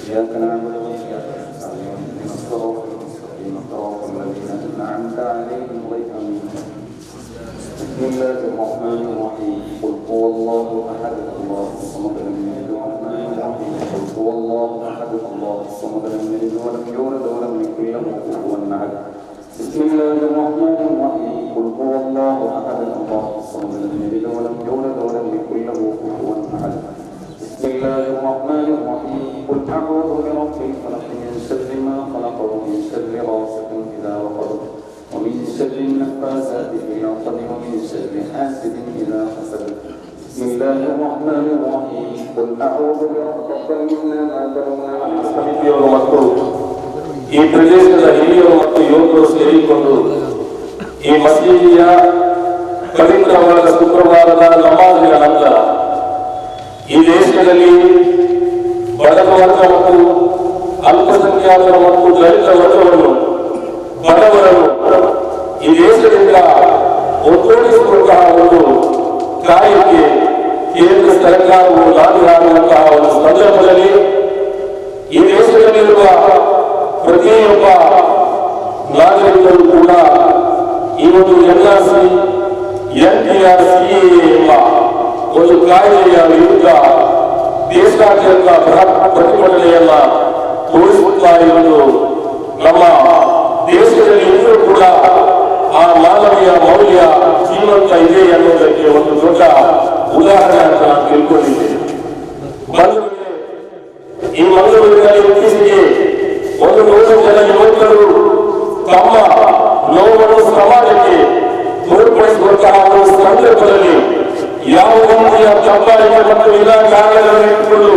إياك نعبد وإياك نستعين اهدنا الصراط المستقيم صراط الذين أنعمت عليهم غير المغضوب. بسم الله الرحمن الرحيم قل هو الله أحد الله الصمد لم يلد ولم يولد قل هو الله أحد الله الصمد لم يلد ولم يولد ولم يكن له كفوا أحد. بسم الله الرحمن الرحيم قل هو الله أحد الله الصمد لم يلد ولم يولد ولم يكن له كفوا أحد. بسم الله الرحمن الرحيم قل أعوذ برب الفلق من شر ما خلق ومن شر غاسق إذا وقب ومن شر النفاثات في العقد ومن شر حاسد إذا حسد. بسم الله الرحمن الرحيم قل أعوذ برب الناس. ಈ ಪ್ರದೇಶದ ಹಿರಿಯರು ಮತ್ತು ಯುವಕರು ಸೇರಿಕೊಂಡು ಈ ಮಸೀದಿಯ ಪವಿತ್ರವಾದ ಶುಕ್ರವಾರದ ನಮಾಜಿನ ನಂತರ ಈ ದೇಶದಲ್ಲಿ ಬಡವರ್ಗ ಮತ್ತು ಅಲ್ಪಸಂಖ್ಯಾತರ ಮತ್ತು ದಲಿತ ವರ್ಗವನ್ನು ಬಡವರನ್ನು ಈ ದೇಶದಿಂದ ಒತ್ತುಗೂಡಿಸುವಂತಹ ಒಂದು ಕಾರ್ಯಕ್ಕೆ ಕೇಂದ್ರ ಸರ್ಕಾರವು ನಾಡಿಯಾಗುವಂತಹ ಒಂದು ಸಂದರ್ಭದಲ್ಲಿ ಈ ದೇಶದಲ್ಲಿರುವ ಪ್ರತಿಯೊಬ್ಬ ನಾಗರಿಕರು ಕೂಡ ಈ ಒಂದು NRC NPR CAA ಎಂಬ ಒಂದು ಕಾಯ್ದೆಯ ವಿರುದ್ಧ ದೇಶಾದ್ಯಂತ ಬೃಹತ್ ಪ್ರತಿಭಟನೆಯನ್ನ ತೋರಿಸುತ್ತಾ ಇರುವುದು ನಮ್ಮ ದೇಶದಲ್ಲಿ ಇನ್ನೂ ಕೂಡ ಆ ಮಾನವೀಯ ಮೌಲ್ಯ ಜೀವಂತ ಇದೆ ಅನ್ನೋದಕ್ಕೆ ಒಂದು ದೊಡ್ಡ ಉದಾಹರಣೆ ಅಂತ ನಾನು ತಿಳ್ಕೊಂಡಿದ್ದೇನೆ. ಈ ಮಂಗಳೂರಿನಲ್ಲಿ ಇತ್ತೀಚೆಗೆ 100 ಜನ ಯುವಕರು ತಮ್ಮ ನೋವನ್ನು ಸಮಾಜಕ್ಕೆ ತೋರ್ಪಡಿಸುವಂತಹ ಒಂದು ಸಂದರ್ಭದಲ್ಲಿ ಯಾವ ರೀತಿಯ ದಬ್ಬಾಳಿಕೆ ಮತ್ತು ವಿನಾಕಾರಣಗಳನ್ನು ಇಟ್ಟುಕೊಂಡು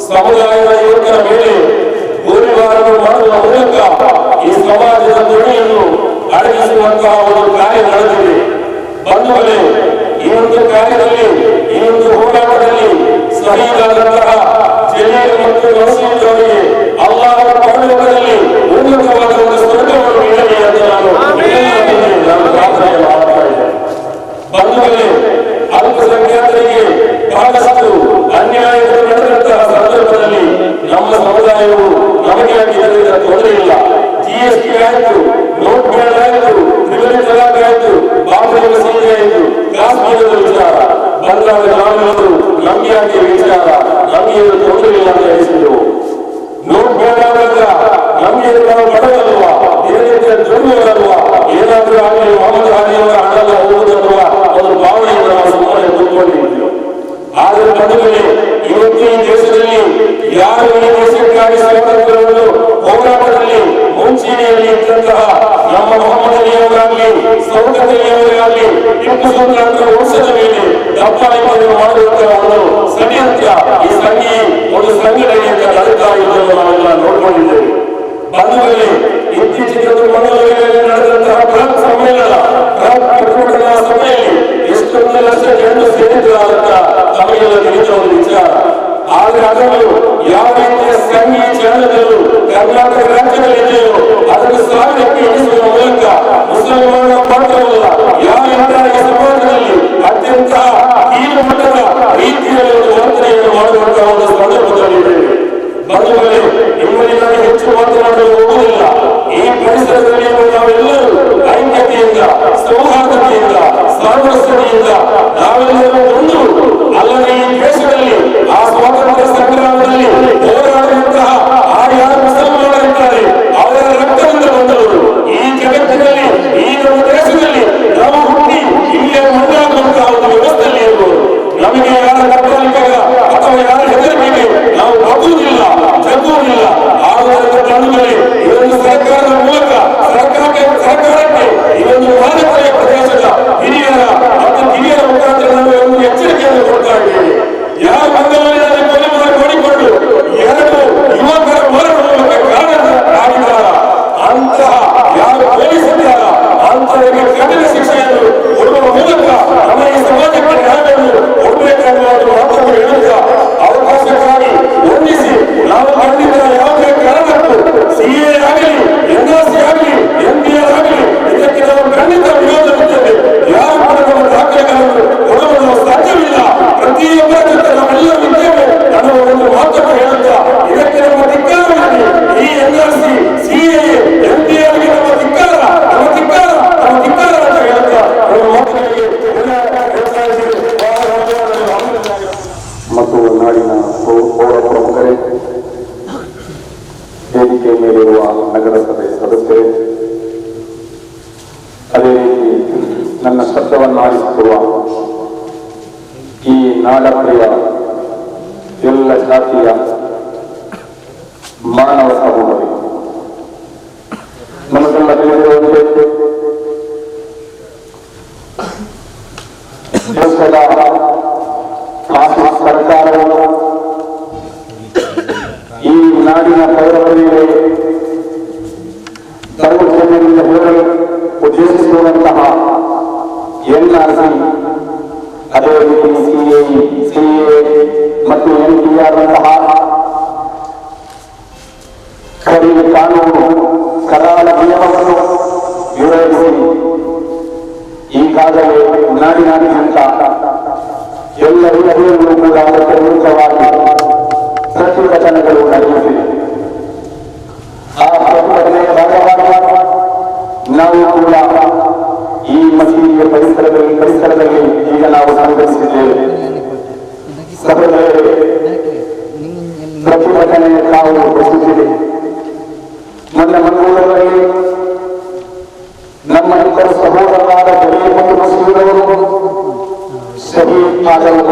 ಸಮುದಾಯದ ಯುವಕರ ಮೇಲೆ ಗೋಲಿಬಾರನ್ನು ಮಾಡುವ ಮೂಲಕ ಈ ಸಮಾಜದ ಧ್ವನಿಯನ್ನು ಅಡಗಿಸುವಂತಹ ಒಂದು ಕಾರ್ಯ ನಡೆದಿದೆ. ಬಂಧುಗಳೇ, ಈ ಒಂದು ಕಾರ್ಯದಲ್ಲಿ ಈ ಒಂದು ಹೋರಾಟದಲ್ಲಿ ಶಹೀದಾದಂತಹ ಜಲೀಲ್ ಮತ್ತು ನಸೀರ್ ಅವರಿಗೆ ಅಲ್ಲಾಹನ ಪರಲೋಕದಲ್ಲಿ ಉನ್ನತವಾದ ಒಂದು ಸ್ವರ್ಗವನ್ನು ನೀಡಲಿ ಅಂತ ನಾನು ಪ್ರಾರ್ಥನೆ ಮಾಡ್ತಾ ಇದ್ದೇನೆ. ಬಂಧುಗಳೇ, ಅಲ್ಪಸಂಖ್ಯಾತರಿಗೆ ಬಹಳಷ್ಟು ಅನ್ಯಾಯಗಳು ನಡೆದಂತಹ ಸಂದರ್ಭದಲ್ಲಿ ನಮ್ಮ ಸಮುದಾಯವು ನಮಗೆ ಆಗಿದ್ದರಿಂದ ತೊಂದರೆ ಇಲ್ಲ. GST ಆಯಿತು, ನೋಟ್ ಬ್ಯಾನ್ ಆಯಿತು, ತ್ರಿವಳಿ ತಲಾಖ್ ಆಯಿತು, ಬಾಬರಿ ಮಸೀದಿ ಆಯಿತು, ಕಾಶ್ಮೀರದ ವಿಚಾರ ಬಂದಾಗ ನಾವೆಲ್ಲರೂ ನಮಗೆ ಆಗಿ ವಿಚಾರ ನಮಗೆ ತೊಂದರೆ ಇಲ್ಲ ಅಂತ ಹೇಳಿಸಿದೆವು. ನೋಟ್ ಬ್ಯಾನ್ ಆದಾಗ ನಮಗೆ ನಾವು ಬಡವಲ್ವಾ, ಏನಿದೆ ದುರ್ಬಲಲ್ವಾ, ಏನಾದ್ರೂ ಆಗಲಿ ಮೊಹಮ್ಮದ್ ಹಾದಿಯವರ ಹಣಲ್ಲ ಹೋಗುವುದಲ್ವಾ ಒಂದು ಭಾವನೆಯನ್ನು ನಾವು ಸುಮ್ಮನೆ ಕೂತ್ಕೊಂಡಿದ್ದೀವಿ. ಆದರೆ ಬಂಧುಗಳೇ, ಇವತ್ತು ಈ ದೇಶದಲ್ಲಿ ಯಾರು ಈ ದೇಶಕ್ಕಾಗಿ ಸ್ವಾತಂತ್ರ್ಯವನ್ನು ಹೋರಾಟದಲ್ಲಿ ಮುಂಚೂಣಿಯಲ್ಲಿ ಇದ್ದಂತಹ ನಮ್ಮ ಮೊಹಮ್ಮದ್ ಅಲಿಯವರಾಗಲಿ, ಸೌಕತ್ ಅಲಿಯವರಾಗಲಿ, ಟಿಪ್ಪು ಸುಲ್ತಾನರ ವಂಶದ ಮೇಲೆ ದಬ್ಬಾಳಿಕೆಯನ್ನು ಮಾಡುವಂತಹ ಒಂದು ಷಡ್ಯಂತ್ರ ಈ ಒಂದು ಸಂಘಟನೆಯಿಂದ ನಡೆತಾ ಇರುವುದನ್ನು ನಾವೆಲ್ಲ ನೋಡಿಕೊಂಡಿದ್ದೇವೆ. ಬಂಧುಗಳೇ, ಇತ್ತೀಚೆಗೆ ಮಂಗಳೂರಿನಲ್ಲಿ ನಡೆದಂತಹ ಬೃಹತ್ ಸಮ್ಮೇಳನ, ಬೃಹತ್ ಪ್ರತಿಭಟನಾ ಸಭೆಯಲ್ಲಿ ಎಷ್ಟೊಂದು ಲಕ್ಷ ಜನರು ಸೇರಿದ್ದಾರಂತ ತಮಗೆಲ್ಲ ತಿಳಿದ ಒಂದು ವಿಚಾರ. ಆದರೆ ಅದನ್ನು ಯಾವ ರೀತಿಯ ಸಂಘೀಯ ಚಲನಗಳು ಕರ್ನಾಟಕ ರಾಜ್ಯದಲ್ಲಿ ಇದೆಯೋ ಅದನ್ನು ಸಾವಿರಕ್ಕೆ ಇಳಿಸುವ ಮೂಲಕ ಮುಸಲ್ಮಾನ ಪಾತ್ರವಲ್ಲ ಯಾರಿಂದ ಈ ಸಮಾಜದಲ್ಲಿ ಅತ್ಯಂತ ಕೀಳು ಮಟ್ಟದ ರೀತಿಯಲ್ಲಿ ಒಂದು ವರ್ತನೆಯನ್ನು ಮಾಡುವಂತಹ ಒಂದು ಸಂದರ್ಭದಲ್ಲಿದ್ದೇವೆ. ಬಂಧುಗಳೇ, ನಿಮ್ಮಲ್ಲಿ ನಾನು ಹೆಚ್ಚು ಮಾತನಾಡಲು ಹೋಗುವುದಿಲ್ಲ. ಈ ಪರಿಸರದಲ್ಲಿ ನಾವೆಲ್ಲರೂ ಐಕ್ಯತೆಯಿಂದ, ಸೌಹಾರ್ದತೆಯಿಂದ, ಸಾಮರಸ್ಯತೆಯಿಂದ ನಾವೆಲ್ಲರೂ ಒಂದು ಅಲ್ಲದೆ ಈ ದೇಶದಲ್ಲಿ ಆ ಸ್ವಾತಂತ್ರ್ಯ ಸಂಗ್ರಾಮದಲ್ಲಿ ಹೋರಾಡುವಂತಹ ಆ ಯಾರು ಮುಸಲ್ಮಾನರಿದ್ದಾರೆ ಅವರ ರಕ್ತದಿಂದ ಬಂದವರು ಈ ಜಗತ್ತಿನಲ್ಲಿ ಈ ನಮ್ಮ ದೇಶದಲ್ಲಿ ನಾವು ಹುಟ್ಟಿ ಇಲ್ಲಿಯ ಮಣ್ಣಾಗುವಂತಹ ಒಂದು ವ್ಯವಸ್ಥೆಯಲ್ಲಿ ಇರುವುದು. ನಮಗೆ ಯಾರ ಕಟ್ಟಲಿಕ್ಕಾಗ ಅಥವಾ ಯಾರ ಹೆದರಿಕೆಗೆ ನಾವು ಬಗ್ಗುವುದಿಲ್ಲ, ಜಗ್ಗುವುದಿಲ್ಲ. ಆದರೂ ಬಂಧುಗಳೇ, ಇದೊಂದು ಸರ್ಕಾರದ ಮೂಲಕ ಸರ್ಕಾರಕ್ಕೆ ಇದೊಂದು ಮಾನವೀಯ ಪ್ರದೇಶದ ಹಿರಿಯರ ಮತ್ತು ಕಿರಿಯರ ಮುಖಾಂತರ ನಾವು ಒಂದು ಎಚ್ಚರಿಕೆಯನ್ನು ಕೊಡ್ತಾ ಇದ್ದೇವೆ. ಯಾರ ಮಂಗಳೂರಿನಲ್ಲಿ ಕೊಲೆ ಮಾಡಿಕೊಂಡು 2 ಯುವಕರ ಮರಣ ಮೂಲಕ ಕಾರಣರಾಗಿದ್ದಾರ ಅಂತಹ ಯಾರು ಪೊಲೀಸರಿದ್ದಾರ ಅಂತವರಿಗೆ ಕಠಿಣ ಶಿಕ್ಷೆಯನ್ನು ಕೊಡುವ ಮೂಲಕ ನಮ್ಮ ಈ ಸಮಾಜಕ್ಕೆ ನ್ಯಾಯವನ್ನು ಕೊಡಬೇಕಾಗುವ ಮಾತನ್ನು ಹೇಳುತ್ತಾ ಅವಕಾಶಕ್ಕಾಗಿ ವಂದಿಸಿ ಕೆಲಸವನ್ನಾಡಿಸುವ ಈ ನಾಡಪ್ರಿಯ ಎಲ್ಲ ಜಾತಿಯ ಮಾನವ ಸಮೂಹವೇ ನಮಗೆಲ್ಲ ತಿಳಿದಿರುವಂತೆ ದೇಶದ ಸರ್ಕಾರವನ್ನು ಈ ನಾಡಿನ ಪೌರರ ಮೇಲೆ ಸರ್ವೋಚ್ಚತೆಯಿಂದ ಹೇರಲು ಉದ್ದೇಶಿಸಿರುವಂತಹ NRC, ಅದೇ ರೀತಿ CA ಮತ್ತು NPR ನಂತಹ ಕಠಿಣ ಕಾನೂನು ಕರಾಳ ನಿಯಮವನ್ನು ವಿರೋಧಿಸಿ ಈಗಾಗಲೇ ನಾಡಿನಾದ್ಯಂತ ಎಲ್ಲ ರೀತಿಯಲ್ಲೂ ಕೂಡ ಅದಕ್ಕೆ ವಿರುದ್ಧವಾಗಿ ಪ್ರತಿಭಟನೆಗಳು ನಡೆಯುತ್ತಿವೆ. ಆ ಪ್ರತಿಭಟನೆಯ ಭಾಗವಾಗಿ ನಾವು ಕೂಡ ಈ ಮಸೀದಿಯ ಪರಿಸರದಲ್ಲಿ ಈಗ ನಾವು ಸಂಘಟಿಸಿದ್ದೇವೆ. ಪ್ರತಿಭಟನೆಯ ಕಾವು ಬೆಳೆಸುತ್ತಿದೆ. ಮೊನ್ನೆ ಮಂಗಳೂರಲ್ಲಿ ನಮ್ಮ ಇತರ ಸಹೋದರರಾದ ಜಲೀಲ್ ಮತ್ತು ಮಸೂದರವರು ಶಹೀದ್ ಆದರು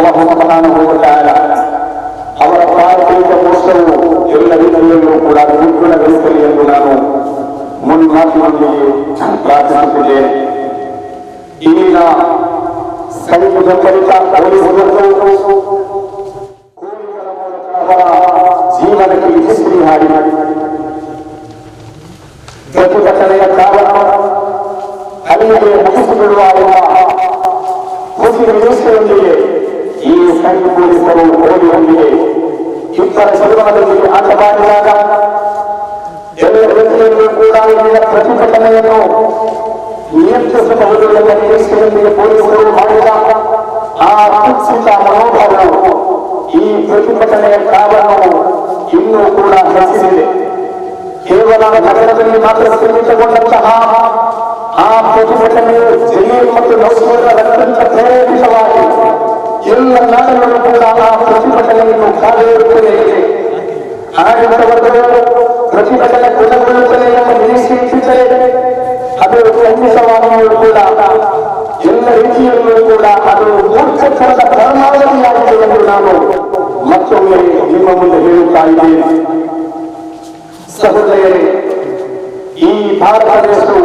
ಅವರ ಪಾರ್ಥಿವ ಮೋಕ್ಷವು ಎಲ್ಲ ರೀತಿಯಲ್ಲೂ ಕೂಡ ಪೂರ್ಣಗೊಳಿಸಲಿ ಎಂದು ನಾನು ಮುನ್ಮಾತಿನೊಂದಿಗೆ ಪ್ರಾರ್ಥಿಸುತ್ತಿದ್ದೇನೆ. ಇಲ್ಲಿನ ಸೈನಿಕ ಬೆಂಬಲಿತ ಪೊಲೀಸರು ಅವರ ಜೀವನಕ್ಕೆ ಹೆಸರಿ ಹಾಡಿ ಪ್ರತಿಭಟನೆಯ ಕಾರಣ ಅಲ್ಲಿಗೆ ಮುಗಿಸಿಬಿಡುವ ಖುಷಿ ನಿರೀಕ್ಷೆಯೊಂದಿಗೆ ಈ ಸೈನಿಕ ಪೊಲೀಸರು ಓದಿಯೊಂದಿಗೆ ಇಬ್ಬರ ಜೀವನದೊಂದಿಗೆ ಆಟವಾಡಿದಾಗ ಎಲ್ಲ ರೀತಿಯಲ್ಲೂ ಕೂಡ ಇಲ್ಲಿನ ಪ್ರತಿಭಟನೆಯನ್ನು ನಿಯಂತ್ರಿಸಬಹುದು ಎಂಬ ನಿರೀಕ್ಷೆಯೊಂದಿಗೆ ಪೊಲೀಸರು ಮಾಡಿದ ಆ ಕುತ್ಸಿತ ಮನೋಭಾವವು ಈ ಪ್ರತಿಭಟನೆಯ ಕಾರಣವು ಇನ್ನೂ ಕೂಡ ಹೆಚ್ಚಿಸಿದೆ. ಕೇವಲ ನಗರದಲ್ಲಿ ಮಾತ್ರ ಸೀಮಿತಗೊಂಡಂತಹ ಆ ಪ್ರತಿಭಟನೆಯು ಜಲೀಲ್ ಮತ್ತು ನೌಕರರ ರಕ್ತದಿಂದ ಪ್ರೇರೇಪಿತವಾಗಿ ಎಲ್ಲ ನಾಡುಗಳು ಕೂಡ ಆ ಪ್ರತಿಭಟನೆಯನ್ನು ಕಾದಿರುತ್ತಲೇ ಇದೆ. ಆಡಳಿತವರ್ಗಗಳು ಪ್ರತಿಭಟನೆ ಕೊನೆಗೊಳ್ಳುತ್ತದೆ ಎಂಬ ನಿರೀಕ್ಷೆ ಇಟ್ಟಿದ್ದರೆ ಅದು ಖಂಡಿತವಾಗಿಯೂ ಕೂಡ ಎಲ್ಲ ರೀತಿಯಲ್ಲೂ ಕೂಡ ಅದು ಮೂರ್ಖತನದ ಪರಮಾವಧಿಯಾಗಿದೆ ಎಂದು ನಾನು ಮತ್ತೊಮ್ಮೆ ನಿಮ್ಮ ಮುಂದೆ ಹೇಳುತ್ತಾ ಇದ್ದೇನೆ. ಸಹೋದರರೇ, ಈ ಭಾರತ ದೇಶವು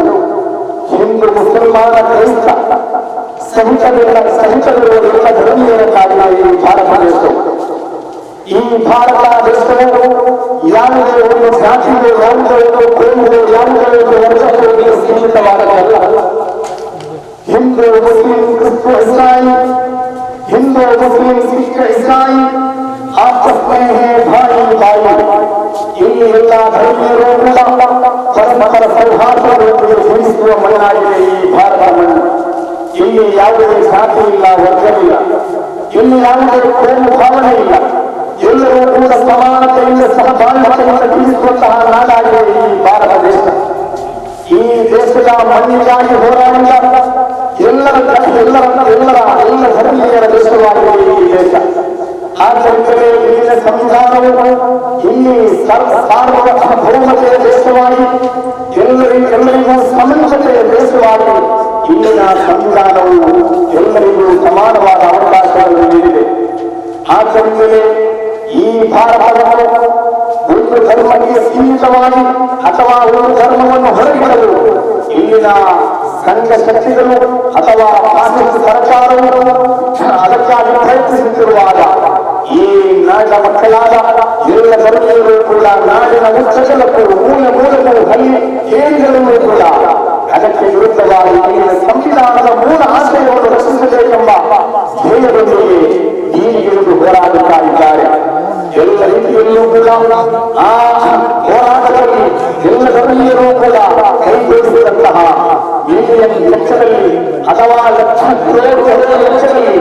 ಹಿಂದೂ ಮುಸಲ್ಮಾನ ಕ್ರೈಸ್ತ ಸಹಿತವಿರುವ ಎಲ್ಲ ಧರ್ಮೀಯರನ್ನಾಗಿದೆ ಈ ಭಾರತ ದೇಶವು. ಈ ಭಾರತ ದೇಶವು ಯಾವುದೇ ಒಂದು ಜಾತಿಗೆ, ಯಾವುದೇ ಒಂದು ಕೋಮಿಗೆ, ಯಾವುದೇ ಒಂದು ವರ್ಗಕ್ಕೆ ಸೀಮಿತವಾದದ್ದಲ್ಲ. ಹಿಂದೂ ಮುಸ್ಲಿಂ ಕ್ರಿಸ್ತ ಇಸ್ರಾಯಿ, ಹಿಂದೂ ಮುಸ್ಲಿಂ ಸಿಖ್ ಇಸ್ರಾಯಿ ಆಪಸ್ಮೇ ಭಾಯಿ ಭಾಯಿ. ಇಲ್ಲಿ ಎಲ್ಲ ಧರ್ಮೀಯರು ಕೂಡ ಪರಸ್ಪರ ಸೌಹಾರ್ದದೊಂದಿಗೆ ಜೀವಿಸುವ ಮಣ್ಣಾಗಿದೆ ಈ ಭಾರತ ಮಣ್ಣು. ಇಲ್ಲಿ ಯಾವುದೇ ಜಾತಿ ಇಲ್ಲ, ವರ್ಗವಿಲ್ಲ, ಇಲ್ಲಿ ಯಾವುದೇ ಕೋಮು ಭಾವನೆ ಇಲ್ಲ. ಎಲ್ಲರೂ ಕೂಡ ಸಮಾನತೆಯಿಂದ ಸಹಬಾಳ್ವೆಯಿಂದ ಜೀವಿಸುವಂತಹ ನಾಡಾಗಿದೆ ಈ ಭಾರತ ದೇಶ. ಈ ದೇಶದ ಮಣ್ಣಿಗಾಗಿ ಹೋರಾಡಿದ ಎಲ್ಲ ಧರ್ಮೀಯರ ದೇಶವಾಗಿದೆ ಈ ದೇಶ. ಆದ್ದರಿಂದಲೇ ಇಲ್ಲಿನ ಸಂವಿಧಾನವು ಇಲ್ಲಿ ಸಾರ್ವಭೌಮತೆಯ ದೇಶವಾಗಿ ಎಲ್ಲರಿಗೂ ಸಮಂಜತೆಯ ದೇಶವಾಗಿ ಇಲ್ಲಿನ ಸಂವಿಧಾನವು ಎಲ್ಲರಿಗೂ ಸಮಾನವಾದ ಅವಕಾಶಗಳನ್ನು ನೀಡಿದೆ. ಆದ್ದರಿಂದಲೇ ಈ ಭಾರತವನ್ನು ಒಂದು ಧರ್ಮಕ್ಕೆ ಸೀಮಿತವಾಗಿ ಅಥವಾ ಒಂದು ಧರ್ಮವನ್ನು ಹೊರಗಿಡಲು ಇಲ್ಲಿನ ಸಂಘ ಶಕ್ತಿಗಳು ಅಥವಾ ಕಾಂಗ್ರೆಸ್ ಸರ್ಕಾರವು ಅದಕ್ಕಾಗಿ ಪ್ರಯತ್ನಿಸುತ್ತಿರುವಾಗ ಈ ನಾಡಿನ ಮಕ್ಕಳಾದ ಎಲ್ಲ ಧರ್ಮೀಯರು ಕೂಡ ನಾಡಿನ ಉಚ್ಚಲಕ್ಕೂ ಮೂಲಕ್ಕೂ ಹಳ್ಳಿ ಕೇಂದ್ರಗಳು ಕೂಡ ಅದಕ್ಕೆ ವಿರುದ್ಧವಾಗಿ ಇಲ್ಲಿನ ಸಂವಿಧಾನದ ಮೂಲ ಆಶಯವನ್ನು ರಕ್ಷಿಸಬೇಕೆಂಬ ಧ್ಯೇಯದೊಂದಿಗೆ ಹೀಗಿಳಿದು ಹೋರಾಡುತ್ತಾ ಇದ್ದಾರೆ. ಎಲ್ಲ ರೀತಿಯಲ್ಲೂ ಕೂಡ ಆ ಹೋರಾಟದಲ್ಲಿ ಎಲ್ಲ ಧರ್ಮೀಯರು ಕೂಡ ಕೈಗೊಳಿಸಿದಂತಹ ಮಿಲಿಯನ್ ವೆಚ್ಚದಲ್ಲಿ ಅಥವಾ ಲಕ್ಷ ಕೋಟಿ ವೆಚ್ಚದಲ್ಲಿ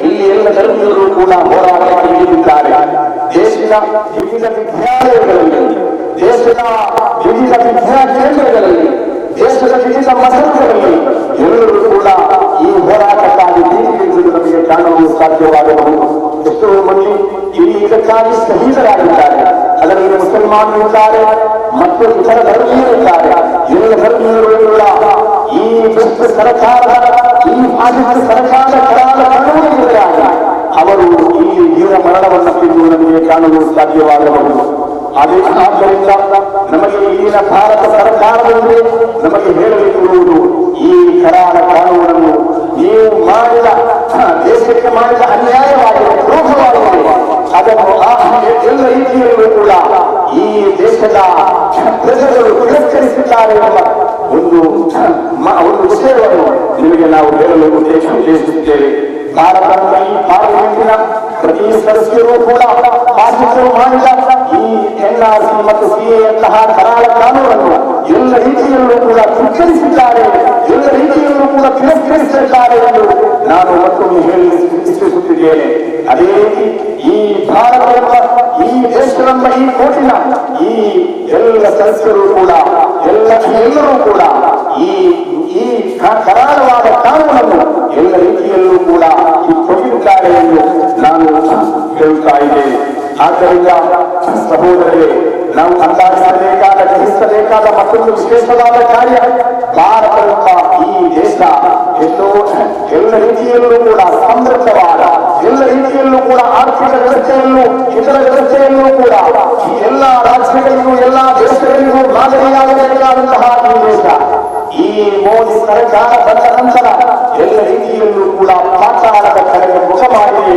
ಇಲ್ಲಿ ಎಲ್ಲ ಧರ್ಮೀಯರು ಕೂಡ ಹೋರಾಟಕ್ಕೆ ಇಳಿದಿದ್ದಾರೆ. ದೇಶದ ವಿವಿಧ ವಿದ್ಯಾಲಯಗಳಲ್ಲಿ, ದೇಶದ ವಿವಿಧ ವಿದ್ಯಾ ಕೇಂದ್ರಗಳಲ್ಲಿ, ದೇಶದ ವಿವಿಧ ಮಸೂದೆಗಳಲ್ಲಿ ಎಲ್ಲರೂ ಕೂಡ ಈ ಹೋರಾಟಕ್ಕಾಗಿ ನೀತಿಗಿಳಿದು ನಮಗೆ ಕಾಣಲು ಸಾಧ್ಯವಾಗಬಹುದು. ಎಷ್ಟೋ ಮಂದಿ ಇಲ್ಲಿ ಇದಕ್ಕಾಗಿ ಶಹೀದರಾಗಿದ್ದಾರೆ. ಅದರಲ್ಲಿ ಮುಸಲ್ಮಾನರು ಇದ್ದಾರೆ ಮತ್ತು ಇತರ ಧರ್ಮೀಯರಿದ್ದಾರೆ. ಎಲ್ಲ ಧರ್ಮೀಯರು ಕೂಡ ಈ ದುಷ್ಟ ಸರ್ಕಾರದ ಈ ಮಾಜಿದ ಸರ್ಕಾರದ ಕಾನೂನುಗಳಿಗಾಗಿ ಅವರು ಇಲ್ಲಿ ವೀರ ಮರಣವನ್ನು ತಿಂದು ನಮಗೆ ಕಾಣಲು ಸಾಧ್ಯವಾಗಬಹುದು. ಆದ್ದರಿಂದ ನಮಗೆ ಇಲ್ಲಿನ ಭಾರತ ಸರ್ಕಾರದಲ್ಲಿ ನಮಗೆ ಹೇಳಲಿಕ್ಕಿರುವುದು ಈ ಕರಾಳ ಕಾನೂನನ್ನು ನೀವು ಮಾಡಿದ ದೇಶಕ್ಕೆ ಮಾಡಿದ ಅನ್ಯಾಯವಾಗಿದೆ, ದ್ರೋಹವಾಗಿದೆ. ಅದನ್ನು ಎಲ್ಲ ರೀತಿಯಲ್ಲೂ ಕೂಡ ಈ ದೇಶದ ಪ್ರಜೆಗಳು ತಿರಸ್ಕರಿಸಿದ್ದಾರೆ ಎಂಬ ಒಂದು ವಿಷಯವನ್ನು ನಿಮಗೆ ನಾವು ಹೇಳಲು ಉದ್ದೇಶಿಸುತ್ತೇವೆ. ಭಾರತದ ಈ ಪಾರ್ಲಿಮೆಂಟಿನ ಪ್ರತಿ ಸದಸ್ಯರು ಕೂಡ ಪಾಲಿಸಲು ಮಾಡಿದ ಈ NRC ಮತ್ತು CA ಯಂತಹ ಕರಾಳ ಕಾನೂನನ್ನು ಎಲ್ಲ ರೀತಿಯಲ್ಲೂ ಕೂಡ ಧಿಕ್ಕರಿಸಿದ್ದಾರೆ, ಎಲ್ಲ ರೀತಿಯಲ್ಲೂ ಕೂಡ ತಿರಸ್ಕರಿಸಿದ್ದಾರೆ ಎಂದು ನಾನು ಮತ್ತೊಮ್ಮೆ ಹೇಳಿ ಇಚ್ಛಿಸುತ್ತಿದ್ದೇನೆ. ಅದೇ ರೀತಿ ಈ ಭಾರತ ಎಂಬ ಈ ದೇಶವೆಂಬ ಈ ಕೋಟಿನ ಈ ಎಲ್ಲ ಸದಸ್ಯರು ಕೂಡ ಎಲ್ಲರೂ ಕೂಡ ಈ ಕರಾಳವಾದ ಕಾನೂನನ್ನು ಎಲ್ಲ ರೀತಿಯಲ್ಲೂ ಕೂಡ ಕೊಟ್ಟಿದ್ದಾರೆ ಎಂದು ನಾನು ಹೇಳುತ್ತಾ ಇದ್ದೇನೆ. ಆದ್ದರಿಂದ ಸಹೋದರರೇ, ನಾವು ಅಂದಾಜಿಸಬೇಕಾದ ಗ್ರಹಿಸಬೇಕಾದ ಮತ್ತೊಂದು ವಿಶೇಷವಾದ ಕಾರ್ಯ, ಭಾರತ ಈ ದೇಶ ಎಲ್ಲ ರೀತಿಯಲ್ಲೂ ಕೂಡ ಸಮೃದ್ಧವಾದ, ಎಲ್ಲ ರೀತಿಯಲ್ಲೂ ಕೂಡ ಆರ್ಥಿಕ ವ್ಯವಸ್ಥೆಯಲ್ಲೂ ಇತರ ವ್ಯವಸ್ಥೆಯಲ್ಲೂ ಕೂಡ ಎಲ್ಲ ರಾಜ್ಯಗಳಿಗೂ ಎಲ್ಲ ದೇಶಗಳಿಗೂ ಮಾದರಿಯಾಗಬೇಕಾದಂತಹ ಈ ದೇಶ ಈ ಮೋದಿ ಸರ್ಕಾರ ಬಂದ ನಂತರ ಎಲ್ಲ ರೀತಿಯಲ್ಲೂ ಕೂಡ ಪಾತಾಳದ ಕಡೆಗೆ ಮುಖ ಮಾಡಿದೆ.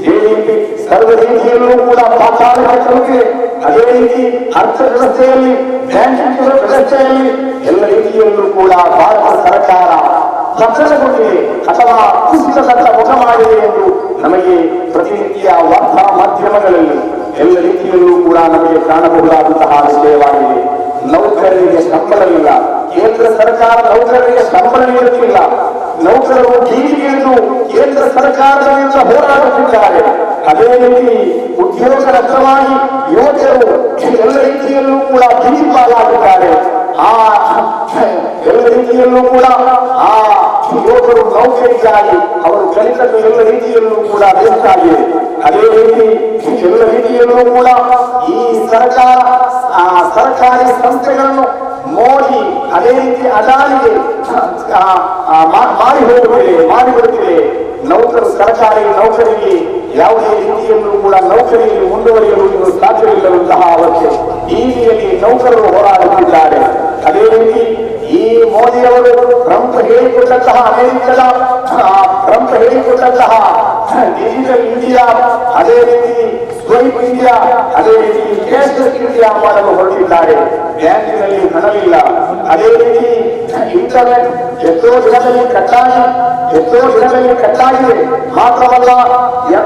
JDP ಸರ್ವ ರೀತಿಯಲ್ಲೂ ಕೂಡ ಪಾತಾಳಕ್ಕೆ ತಲುಪಿದೆ. ಅದೇ ರೀತಿ ಅರ್ಥವ್ಯವಸ್ಥೆಯಲ್ಲಿ, ಬ್ಯಾಂಕಿಂಗ್ ವ್ಯವಸ್ಥೆಯಲ್ಲಿ ಎಲ್ಲ ರೀತಿಯಲ್ಲೂ ಕೂಡ ಭಾರತ ಸರ್ಕಾರ ಪತನಗೊಂಡಿದೆ ಅಥವಾ ಕುಸಿತದತ್ತ ಮುಖ ಮಾಡಿದೆ ಎಂದು ನಮಗೆ ಪ್ರತಿನಿತ್ಯ ವಾರ್ತಾ ಮಾಧ್ಯಮಗಳಲ್ಲಿ ಎಲ್ಲ ರೀತಿಯಲ್ಲೂ ಕೂಡ ನಮಗೆ ಕಾಣಬಹುದಾದಂತಹ ವಿಷಯವಾಗಿದೆ. ನೌಕರರಿಗೆ ಸಂಬಳವಿಲ್ಲ, ಕೇಂದ್ರ ಸರ್ಕಾರ ನೌಕರರಿಗೆ ಸಂಬಳ ನೀಡುತ್ತಿಲ್ಲ, ನೌಕರರು ಬೀದಿಗಿಳಿದು ಕೇಂದ್ರ ಸರ್ಕಾರದ ವಿರುದ್ಧ ಹೋರಾಡುತ್ತಿದ್ದಾರೆ. ಅದೇ ರೀತಿ ಉದ್ಯೋಗ ನಷ್ಟವಾಗಿ ಯುವಕರು ಎಲ್ಲ ರೀತಿಯಲ್ಲೂ ಕೂಡ ಬೀದಿ ಪಾಲಾಗಿದ್ದಾರೆ. ಎಲ್ಲ ರೀತಿಯಲ್ಲೂ ಕೂಡ ಆ ಯುವಕರು ನೌಕರಿಗಾಗಿ ಅವರು ಕಲಿತದ್ದು ಎಲ್ಲ ರೀತಿಯಲ್ಲೂ ಕೂಡ ವೇಸ್ಟ್ ಆಗಿದೆ. ಅದೇ ರೀತಿ ಎಲ್ಲ ರೀತಿಯಲ್ಲೂ ಕೂಡ ಈ ಸರ್ಕಾರ ಸರ್ಕಾರಿ ಸಂಸ್ಥೆಗಳನ್ನು ಮೋದಿ ಅದೇ ರೀತಿ ಅದಾನಿಗೆ ಮಾಡಿಬಿಡುತ್ತಿದೆ. ಸರ್ಕಾರಿ ನೌಕರಿಗೆ ಯಾವುದೇ ರೀತಿಯಲ್ಲೂ ಕೂಡ ನೌಕರಿಯಲ್ಲಿ ಮುಂದುವರಿಯಲು ಇನ್ನು ಸಾಧ್ಯವಿಲ್ಲದಂತಹ ಅವಶ್ಯ ಬೀದಿಯಲ್ಲಿ ನೌಕರರು ಹೋರಾಡುತ್ತಿದ್ದಾರೆ. ಅದೇ ರೀತಿ ಈ ಮೋದಿಯವರು ಟ್ರಂಪ್ ಹೇಳಿಕೊಟ್ಟಂತಹ ಅಮೆರಿಕದ ಟ್ರಂಪ್ ಹೇಳಿಕೊಟ್ಟಂತಹ ಡಿಜಿಟಲ್ ಇಂಡಿಯಾ, ಅದೇ ರೀತಿ ಸ್ವೈಪ್ ಇಂಡಿಯಾ, ಅದೇ ರೀತಿ ಕ್ಯಾಶ್ಲೆಸ್ ಇಂಡಿಯಾ ಮಾಡಲು ಹೊರಟಿದ್ದಾರೆ. ಬ್ಯಾಂಕಿನಲ್ಲಿ ಹಣವಿಲ್ಲ. ಅದೇ ರೀತಿ ಇಂಟರ್ನೆಟ್ ಎಷ್ಟೋ ದಿನದಲ್ಲಿ ಕಟ್ಟಾಗಿದೆ. ಮಾತ್ರವಲ್ಲ,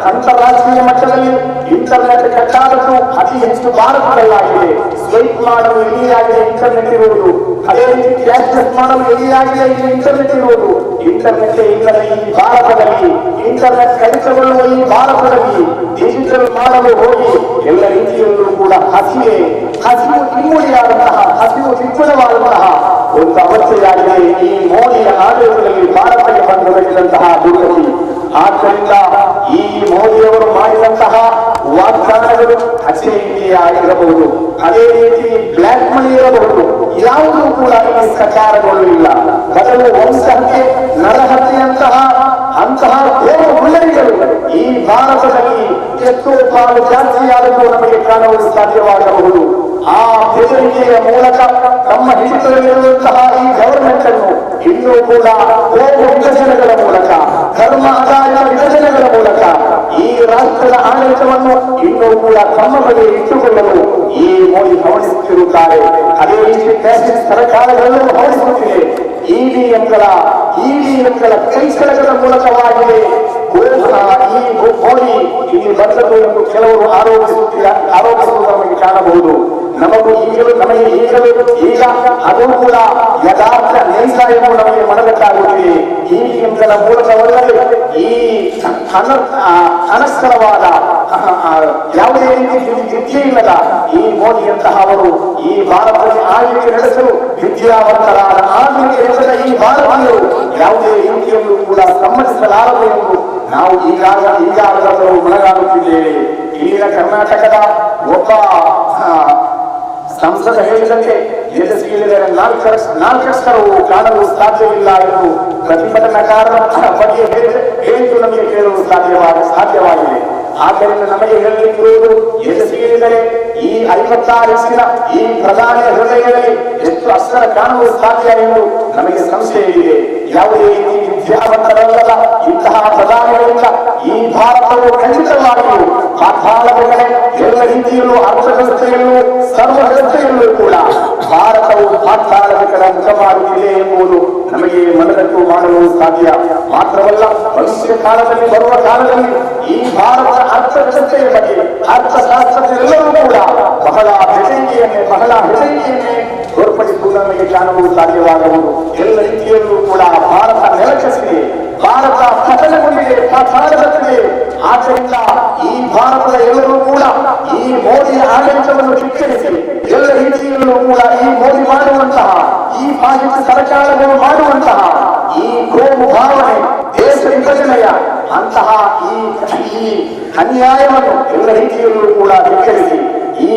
ಅಂತಾರಾಷ್ಟ್ರೀಯ ಮಟ್ಟದಲ್ಲಿ ಇಂಟರ್ನೆಟ್ ಕಟ್ಟಾದದ್ದು ಅತಿ ಹೆಚ್ಚು ಭಾರತದಲ್ಲಾಗಿದೆ. ಸ್ವೈಪ್ ಮಾಡಲು ಎಲ್ಲಿಯಾಗಿದೆ ಇಂಟರ್ನೆಟ್ ಇರುವುದು, ಅದೇ ರೀತಿ ಕ್ಯಾಶ್ಲೆಸ್ ಮಾಡಲು ಎಲ್ಲಿಯಾಗಿದೆ ಇಲ್ಲಿ ಇಂಟರ್ನೆಟ್ ಇರುವುದು. ಇಂಟರ್ನೆಟ್ ಇಲ್ಲದ ಈ ಭಾರತದಲ್ಲಿ, ಇಂಟರ್ನೆಟ್ ಕಡಿತಗೊಳ್ಳುವ ಈ ಭಾರತದಲ್ಲಿ ಡಿಜಿಟಲ್ ಮಾಡಲು ಹೋಗಿ ಎಲ್ಲ ರೀತಿಯಲ್ಲೂ ಕೂಡ ಹಸಿವು ತಿಮ್ಮುಡಿಯಾದಂತಹ ಒಂದು ಅವಸ್ಥೆಯಾಗಿದೆ ಈ ಮೋದಿಯ ಆಡಳಿತದಲ್ಲಿ ಭಾರತಕ್ಕೆ ಬಂದಿರದಂತಹ ದುರ್ಗತಿ. ಆದ್ದರಿಂದ ಈ ಮೋದಿಯವರು ಮಾಡಿದಂತಹ ವಾಗ್ದಾನಗಳು ಅಚ್ಚೆ ಇಂಡಿಯಾ ಇರಬಹುದು, ಅದೇ ರೀತಿ ಬ್ಲ್ಯಾಕ್ ಮನಿ ಇರಬಹುದು, ಯಾವುದೂ ಕೂಡ ಈ ಸಕಾರಗೊಳ್ಳಲಿಲ್ಲ. ಬದಲು ವಂಶಹತ್ಯೆ, ನರಹತ್ಯೆಯಂತಹ ಹುಲ್ಲರಿಗಳು ಈ ಭಾರತದಲ್ಲಿ ಎಷ್ಟೋ ಪಾಲು ಜಾಸ್ತಿಯಾದರೂ ನಮಗೆ ಕಾಣಲು ಸಾಧ್ಯವಾಗಬಹುದು. ಆ ಬೆದರಿಕೆಯ ಮೂಲಕ ನಮ್ಮ ಹಿಡಿತದಲ್ಲಿರುವಂತಹ ಈ ಗವರ್ಮೆಂಟ್ ಅನ್ನು ಇನ್ನೂ ಕೂಡ ವಿಭಜನೆಗಳ ಮೂಲಕ, ಧರ್ಮ ಆಧಾರಿತ ವಿಭಜನೆಗಳ ಮೂಲಕ ಈ ರಾಷ್ಟ್ರದ ಆಡಳಿತವನ್ನು ಇನ್ನೂ ಕೂಡ ತಮ್ಮ ಬಳಿ ಇಟ್ಟುಕೊಳ್ಳಲು ಈ ಮೋದಿ ಗಮನಿಸುತ್ತಿರುತ್ತಾರೆ. ಅದೇ ರೀತಿ ಫ್ಯಾಸಿಸ್ಟ್ ಸರ್ಕಾರಗಳನ್ನು ಗಮನಿಸುತ್ತಿದೆ. ಇವಿಎಂಗಳ ಕೈಚಳಕದ ಮೂಲಕವಾಗಿದೆ ಈ ಮೋದಿ ಇಲ್ಲಿ ಬಂದದ್ದು ಎಂದು ಕೆಲವರು ಆರೋಪಿಸುವುದು ನಮಗೆ ಕಾಣಬಹುದು. ನಮಗೆ ಈಗ ಅದು ಕೂಡ ಯಥಾರ್ಥ ನೈಜ ಎಂದು ನಮಗೆ ಮನದಟ್ಟಾಗುತ್ತಿದೆ. ಇವಿಎಂಗಳ ಮೂಲಕವಲ್ಲದೆ ಈ ಅನಕ್ಷರವಾದ ಯಾವುದೇ ರೀತಿ ವಿದ್ಯೆ ಇಲ್ಲದ ಈ ಮೋದಿಯಂತಹವರು ಈ ಭಾರತದಲ್ಲಿ ಆಳ್ವಿಕೆ ನಡೆಸಲು ವಿದ್ಯಾವಂತರಾದ ಆಳ್ವಿಕೆ ನಡೆಸದ ಈ ಭಾರತೀಯರು ಯಾವುದೇ ರೀತಿಯಲ್ಲೂ ಕೂಡ ಸಮ್ಮತಿಸಲಾರದು ಎಂದು ನಾವು ಈಗಾಗಲೂ ಮನಗಾಣುತ್ತಿದ್ದೇವೆ. ಇಲ್ಲಿನ ಕರ್ನಾಟಕದ ಒಬ್ಬ ಸಂಸದ ಹೇಳಿದಂತೆ ಎದುರಿಸಿದರೆ ನಾಲ್ಕಕ್ಷರವು ಕಾಣಲು ಸಾಧ್ಯವಿಲ್ಲ ಎಂದು ಪ್ರತಿಭಟನಾಕಾರರ ಬಗ್ಗೆ ಹೇಳಿದ್ದು ನಮಗೆ ಕೇಳಲು ಸಾಧ್ಯವಾಗಿದೆ. ಆದ್ದರಿಂದ ನಮಗೆ ಹೇಳಲಿಕ್ಕಿರುವುದು ಎದುರಿಸಿದರೆ ಈ 56 ಇಂಚಿನ ಈ ಪ್ರಧಾನಿ ಹೃದಯದಲ್ಲಿ ಎಷ್ಟು ಅಕ್ಷರ ಕಾಣಲು ಸಾಧ್ಯ ಎಂದು ನಮಗೆ ಸಂಶಯವಿದೆ. ಯಾವುದೇ ರೀತಿ ವಿದ್ಯಾವಂತರಲ್ಲದ ಇಂತಹ ಪ್ರಧಾನಿಗಳಿಂದ ಈ ಭಾರತವು ಖಂಡಿತವಾಗಿಯೂ ಪಾತಾಳದ ಎಲ್ಲ ರೀತಿಯಲ್ಲೂ ಅರ್ಥವ್ಯವಸ್ಥೆಯಲ್ಲೂ ಸರ್ವ ವ್ಯವಸ್ಥೆಯಲ್ಲೂ ಕೂಡ ಭಾರತವು ಪಾತಾಳದ ಕಡೆ ಮುಖ ಮಾಡುತ್ತಿದೆ ಎಂಬುದು ನಮಗೆ ಮನದಟ್ಟು ಮಾಡಲು ಸಾಧ್ಯ. ಮಾತ್ರವಲ್ಲ, ಭವಿಷ್ಯ ಕಾಲದಲ್ಲಿ ಬರುವ ಕಾಲದಲ್ಲಿ ಈ ಭಾರತದ ಅರ್ಥವ್ಯವಸ್ಥೆಯ ಬಗ್ಗೆ ಅರ್ಥಶಾಸ್ತ್ರದೆಲ್ಲರೂ ಕೂಡ ಬಹಳ ಹೆಸರಿಕೆಯನ್ನೇ ತೋರ್ಪಡಿಸುವುದು ನಮಗೆ ಕಾಣಲು ಸಾಧ್ಯವಾಗುವುದು. ಎಲ್ಲ ರೀತಿಯಲ್ಲೂ ಕೂಡ ಭಾರತ ನೆಲಕಸಿದೆ, ಭಾರತ ಪತನಗೊಂಡಿದೆ, ಪಾತಾಳದಲ್ಲಿದೆ. ಆದ್ದರಿಂದ ಈ ಭಾರತದ ಎಲ್ಲರೂ ಕೂಡ ಈ ಮೋದಿ ಆಡಳಿತವನ್ನು ಧಿಕ್ಕರಿಸಿ ಎಲ್ಲ ರೀತಿಯಲ್ಲೂ ಕೂಡ ಈ ಮೋದಿ ಮಾಡುವಂತಹ ಈ ಪಾಕಿಸ್ತಾನ ಸರ್ಕಾರಗಳು ಮಾಡುವಂತಹ ಈ ಕೋಮು ಭಾವನೆ, ದೇಶ ವಿಭಜನೆಯ ಅಂತಹ ಈ ಅನ್ಯಾಯವನ್ನು ಎಲ್ಲ ರೀತಿಯಲ್ಲೂ ಕೂಡ ಧಿಕ್ಕರಿಸಿ ಈ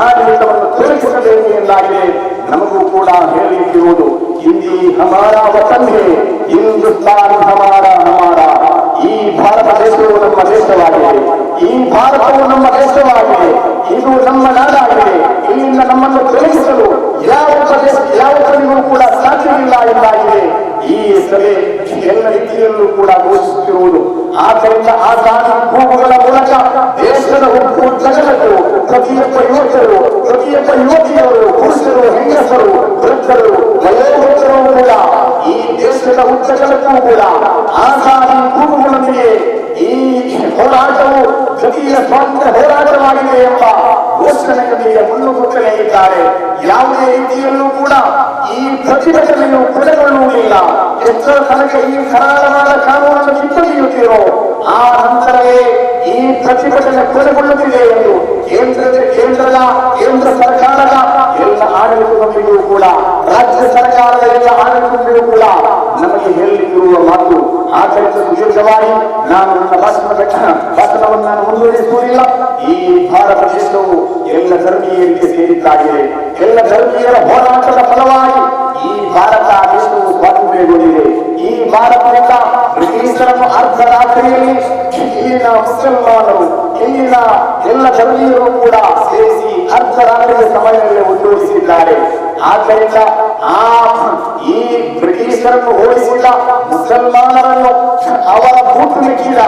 ಆಡಳಿತವನ್ನು ತೊಲಗಿಸಬೇಕು ಎಂದಾಗಿದೆ. ನಮಗೂ ಕೂಡ ಹೇಳಲಿಕ್ಕಿರುವುದು ಹಿಂದಿ ಹಮಾರಾ ವತನ್ ಹೇ, ಹಿಂದೂಸ್ತಾನ್ ಹಮಾರಾ. ಈ ಭಾರತ ದೇಶವು ನಮ್ಮ ದೇಶವಾಗಿದೆ, ಈ ಭಾರತವು ನಮ್ಮ ದೇಶವಾಗಿದೆ, ಇದು ನಮ್ಮ ನಾಡಾಗಿದೆ. ಇಲ್ಲಿಂದ ನಮ್ಮನ್ನು ತೊಲಗಿಸಲು ಯಾವ ಕಡೆಗೂ ಕೂಡ ಸಾಧ್ಯವಿಲ್ಲ ಎಂದಾಗಿದೆ ಈ ಸಭೆ ಎಲ್ಲ ರೀತಿಯಲ್ಲೂ ಕೂಡ ಘೋಷಿಸುತ್ತಿರುವುದು. ಆದ್ದರಿಂದ ಆ ಗಾಳಿ ಕೂಗುಗಳ ಮೂಲಕ ದೇಶದ ಉಪ್ಪು ಜಗತ್ತು ಪ್ರತಿಯೊಬ್ಬ ಯುವಕರು, ಪ್ರತಿಯೊಬ್ಬ ಯುವತಿಯರು, ಪುರುಷರು, ಹೆಂಗಸರು, ವೃದ್ಧರು, ವಯೋವೃದ್ಧರು ಕೂಡ ಈ ದೇಶದ ಉಚ್ಚಗಳಕ್ಕೂ ಕೂಡ ಆಸಾದಿ ಕೂಗುಗಳೊಂದಿಗೆ ಈ ಹೋರಾಟವು ಜೊತೆಯ ಸ್ವಾತಂತ್ರ್ಯ ಹೋರಾಟವಾಗಿದೆ ಎಂಬ ಘೋಷಣೆಯೊಂದಿಗೆ ಮುನ್ನುಗ್ಗುತ್ತಲೇ ಇದ್ದಾರೆ. ಯಾವುದೇ ರೀತಿಯಲ್ಲೂ ಕೂಡ ಈ ಪ್ರತಿಭಟನೆಯು ಕೊನೆಗೊಳ್ಳುವುದಿಲ್ಲ. ಎಷ್ಟರ ತನಕ ಈ ಕರಾಳವಾದ ಕಾನೂನನ್ನು ಹಿಂಪಡೆಯುತ್ತೀರೋ ಆ ನಂತರವೇ ಈ ಪ್ರತಿಭಟನೆ ಕೊನೆಗೊಳ್ಳುತ್ತಿದೆ ಎಂದು ಕೇಂದ್ರ ಸರ್ಕಾರದ ಎಲ್ಲ ಆಡಳಿತದೊಂದಿಗೂ ಕೂಡ ರಾಜ್ಯ ಸರ್ಕಾರದ ಎಲ್ಲ ಆಡಳಿತದೊಂದಿಗೂ ಕೂಡ ನಮಗೆ ಹೇಳಲಿಕ್ಕಿರುವ ಮಾತು. ಆದ್ದರಿಂದ ಸುದೀರ್ಘವಾಗಿ ನಾನು ನನ್ನ ಭಾಷಣವನ್ನು ನಾನು ಮುಂದುವರಿಸುವುದಿಲ್ಲ. ಈ ಭಾರತ ದೇಶವು ಎಲ್ಲ ಧರ್ಮೀಯರಿಗೆ ಸೇರಿದ್ದಾಗಿದೆ. ಎಲ್ಲ ಧರ್ಮೀಯರ ಹೋರಾಟದ ಫಲವಾಗಿ ಈ ಭಾರತ ದೇಶವು ಸ್ವಾತಂತ್ರ್ಯಗೊಂಡಿದೆ. ಈ ಭಾರತದಿಂದ ಬ್ರಿಟಿಷರನ್ನು ಅರ್ಧರಾತ್ರಿಯಲ್ಲಿ ಇಲ್ಲಿನ ಮುಸಲ್ಮಾನರು, ಇಲ್ಲಿನ ಎಲ್ಲ ಧರ್ಮೀಯರು ಕೂಡ ಸೇರಿಸಿ ಅರ್ಧರಾತ್ರಿಯ ಸಮಯದಲ್ಲಿ ಉದ್ಯೋಗಿಸಿದ್ದಾರೆ. ಆದ್ದರಿಂದ ಈ ಬ್ರಿಟಿಷರನ್ನು ಓಡಿಸಿದ ಮುಸಲ್ಮಾನರನ್ನು ಅವರ ಬೂಟು ಮೆಕ್ಕಿದ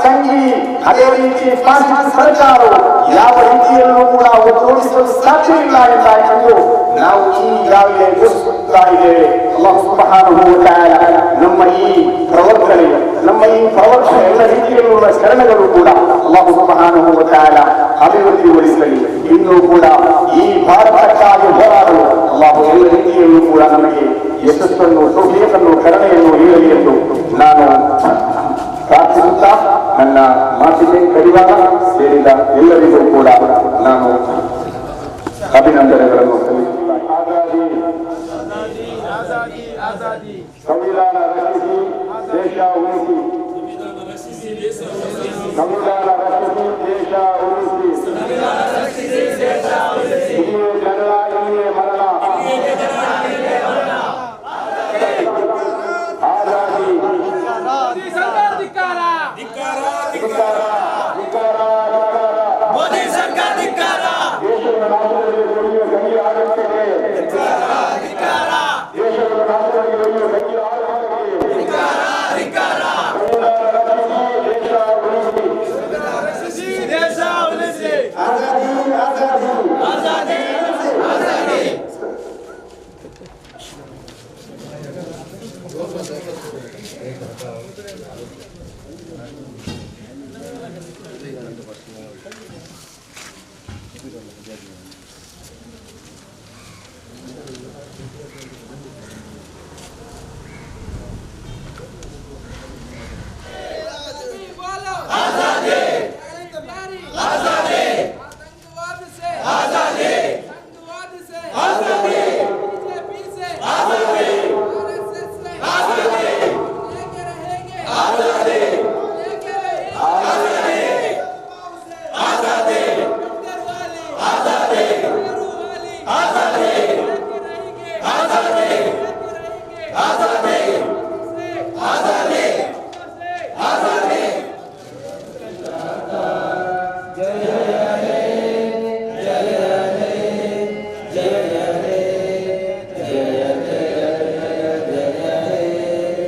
ಸಂಘಿ, ಅದೇ ರೀತಿ ಪಾಕಿಸ್ತಾನ ಸರ್ಕಾರವು ಯಾವ ರೀತಿಯಲ್ಲೂ ಕೂಡ ಉದ್ಯೋಗಿಸಲು ಸಾಧ್ಯವಿಲ್ಲ ಎಂದು ನಾವು ಈಗಾಗಲೇ ಘೋಷಿಸುತ್ತಾ ಇದ್ದೇವೆ. ಅಲ್ಲಾಹ್ ಸುಬ್ಹಾನಹು ವ ತಆಲಾ ನಮ್ಮ ಈ ಪ್ರವರ್ತನೆ ಎಲ್ಲ ರೀತಿಯಲ್ಲೂ ಶರಣಗಳು ಕೂಡ ಅಲ್ಲಾಹ್ ಸುಬ್ಹಾನಹು ವ ತಆಲಾ ಅಭಿವೃದ್ಧಿಗೊಳಿಸಲಿ. ಇನ್ನೂ ಕೂಡ ಈ ಭಾರತಕ್ಕಾಗಿ ಹೋರಾಡಲು ಅಲ್ಲಾಹ್ ಎಲ್ಲ ರೀತಿಯಲ್ಲೂ ಕೂಡ ನಮಗೆ ಯಶಸ್ಸನ್ನು, ಸೌಖ್ಯವನ್ನು, ಕರುಣೆಯನ್ನು ನೀಡಲಿ ಎಂದು ನಾನು ಪ್ರಾರ್ಥಿಸುತ್ತಾ ನನ್ನ ಮಾತಿಗೆ ಕಡಿವಾಣ ಸೇರಿದ ಎಲ್ಲರಿಗೂ ಕೂಡ ನಾನು ಅಭಿನಂದನೆಗಳನ್ನು ಸಲ್ಲಿಸುತ್ತಾ ಸಂವಿಧಾನ ರಚಿಸಿ ದೇಶ ಉಳಿಸಿ, ಸಂವಿಧಾನ